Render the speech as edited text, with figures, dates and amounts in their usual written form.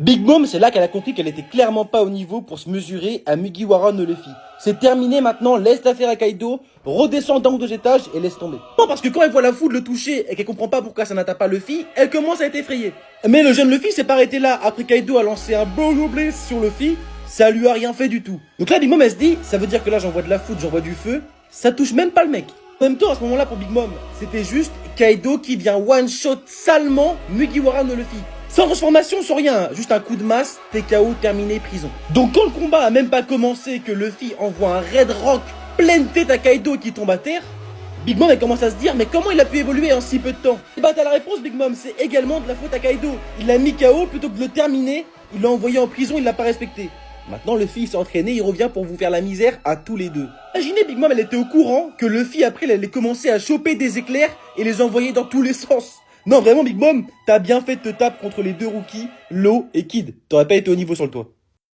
Big Mom, c'est là qu'elle a compris qu'elle était clairement pas au niveau pour se mesurer à Mugiwara no Luffy. C'est terminé maintenant, laisse l'affaire à Kaido, redescend d'en haut de étages et laisse tomber. Non, parce que quand elle voit la foule le toucher et qu'elle comprend pas pourquoi ça n'atteint pas Luffy, elle commence à être effrayée. Mais le jeune Luffy s'est pas arrêté là, après Kaido a lancé un Bozo Bliss sur Luffy, ça lui a rien fait du tout. Donc là, Big Mom, elle se dit, ça veut dire que là j'envoie de la foudre, j'envoie du feu, ça touche même pas le mec. En même temps, à ce moment-là, pour Big Mom, c'était juste Kaido qui vient one-shot salement Mugiwara no Luffy. Sans transformation, sans rien, juste un coup de masse, TKO, terminé, prison. Donc quand le combat a même pas commencé, que Luffy envoie un Red Rock pleine tête à Kaido qui tombe à terre, Big Mom elle commence à se dire, mais comment il a pu évoluer en si peu de temps? Et bah t'as la réponse Big Mom, c'est également de la faute à Kaido. Il l'a mis KO plutôt que de le terminer, il l'a envoyé en prison, il l'a pas respecté. Maintenant Luffy s'est entraîné, il revient pour vous faire la misère à tous les deux. Imaginez Big Mom elle était au courant que Luffy après elle allait commencer à choper des éclairs et les envoyer dans tous les sens. Non, vraiment, Big Mom, t'as bien fait de te taper contre les deux rookies, Law et Kid. T'aurais pas été au niveau sur le toit.